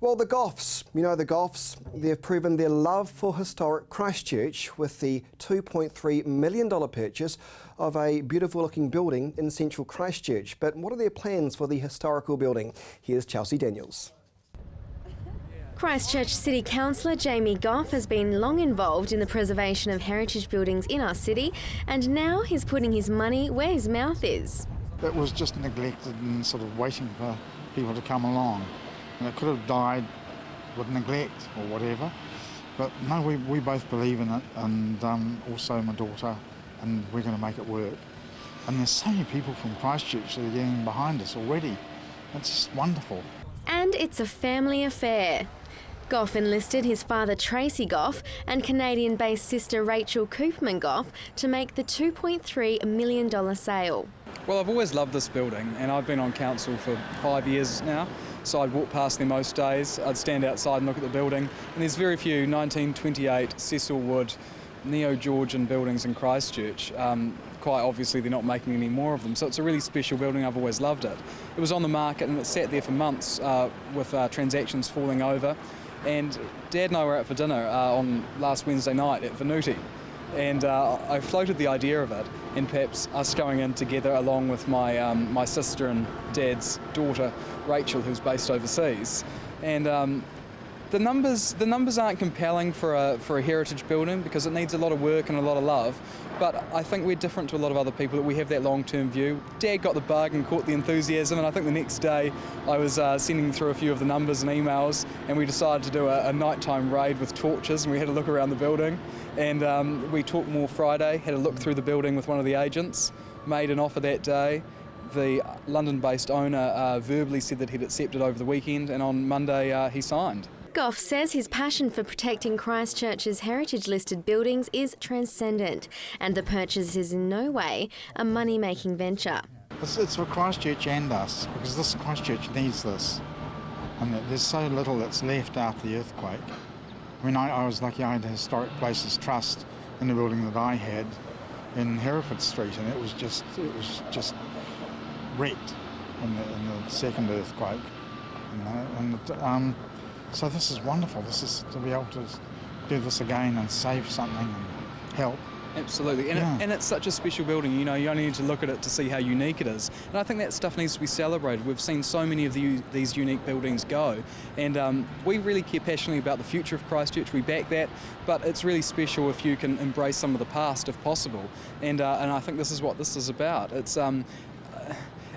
Well, the Goffs, you know the Goffs, they've proven their love for historic Christchurch with the $2.3 million purchase of a beautiful looking building in central Christchurch. But what are their plans for the historical building? Here's Chelsea Daniels. Christchurch City Councillor Jamie Goff has been long involved in the preservation of heritage buildings in our city, and now he's putting his money where his mouth is. It was just neglected and sort of waiting for people to come along. And it could have died with neglect or whatever. But no, we both believe in it, and also my daughter, and we're going to make it work. And there's so many people from Christchurch that are getting behind us already. It's just wonderful. And it's a family affair. Goff enlisted his father Tracy Goff and Canadian-based sister Rachel Koopman Goff to make the $2.3 million sale. Well, I've always loved this building, and I've been on council for 5 years now, so I'd walk past there most days. I'd stand outside and look at the building, and there's very few 1928 Cecil Wood neo-Georgian buildings in Christchurch. Quite obviously they're not making any more of them, so it's a really special building. I've always loved it. It was on the market and it sat there for months with transactions falling over, and Dad and I were out for dinner on last Wednesday night at Venuti, and I floated the idea of it, and perhaps us going in together along with my sister and Dad's daughter Rachel, who's based overseas. And the numbers aren't compelling for a heritage building because it needs a lot of work and a lot of love, but I think we're different to a lot of other people, that we have that long-term view. Dad got the bug and caught the enthusiasm, and I think the next day I was sending through a few of the numbers and emails, and we decided to do a nighttime raid with torches, and we had a look around the building, and we talked more Friday, had a look through the building with one of the agents, made an offer that day. The London-based owner verbally said that he'd accepted over the weekend, and on Monday he signed. Goff says his passion for protecting Christchurch's heritage-listed buildings is transcendent, and the purchase is in no way a money-making venture. It's for Christchurch and us, because this Christchurch needs this. And there's so little that's left after the earthquake. I mean, I was lucky I had a Historic Places Trust in the building that I had in Hereford Street, and it was just wrecked in the second earthquake. So this is wonderful. This is to be able to do this again and save something and help. Absolutely, and it's such a special building, you know, you only need to look at it to see how unique it is. And I think that stuff needs to be celebrated. We've seen so many of these unique buildings go, and we really care passionately about the future of Christchurch. We back that, but it's really special if you can embrace some of the past if possible. And I think this is what this is about.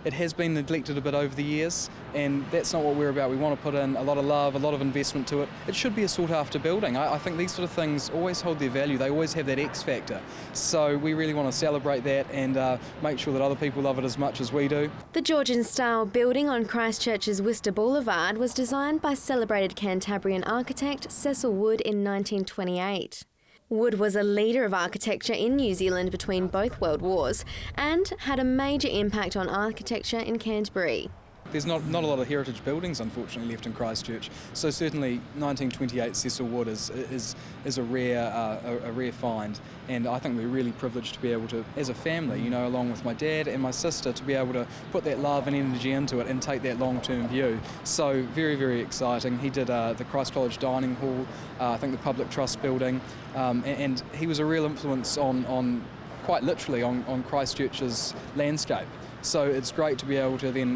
It has been neglected a bit over the years, and that's not what we're about. We want to put in a lot of love, a lot of investment to it. It should be a sought-after building. I think these sort of things always hold their value. They always have that X factor. So we really want to celebrate that and make sure that other people love it as much as we do. The Georgian-style building on Christchurch's Worcester Boulevard was designed by celebrated Canterbury architect Cecil Wood in 1928. Wood was a leader of architecture in New Zealand between both World Wars and had a major impact on architecture in Canterbury. There's not a lot of heritage buildings, unfortunately, left in Christchurch. So certainly 1928 Cecil Wood is a rare find, and I think we're really privileged to be able to, as a family, you know, along with my dad and my sister, to be able to put that love and energy into it and take that long-term view. So very, very exciting. He did the Christ College Dining Hall, I think the Public Trust building, and he was a real influence on quite literally on Christchurch's landscape. So it's great to be able to then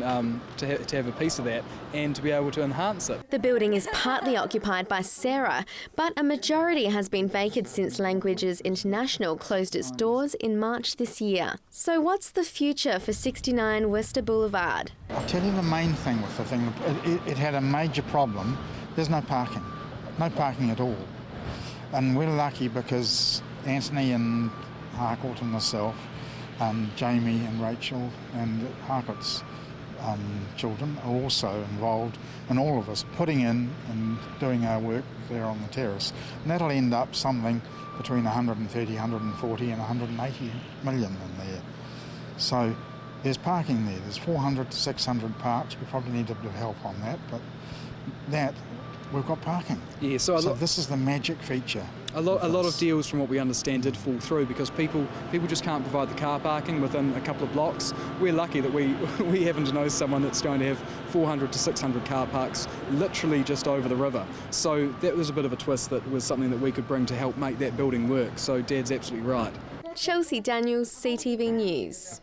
to have a piece of that and to be able to enhance it. The building is partly occupied by Sarah, but a majority has been vacant since Languages International closed its doors in March this year. So what's the future for 69 Worcester Boulevard? I'll tell you the main thing with the thing. It had a major problem. There's no parking. No parking at all. And we're lucky because Anthony and Harcourt and myself, Jamie and Rachel and Harcourt's children are also involved in all of us putting in and doing our work there on the terrace. And that'll end up something between 130, 140 and 180 million in there. So there's parking there. There's 400 to 600 parks. We probably need a bit of help on that, but we've got parking. Yeah, so this is the magic feature. A lot of deals, from what we understand, did fall through because people just can't provide the car parking within a couple of blocks. We're lucky that we happen to know someone that's going to have 400 to 600 car parks literally just over the river. So that was a bit of a twist that was something that we could bring to help make that building work. So Dad's absolutely right. Chelsea Daniels, CTV News.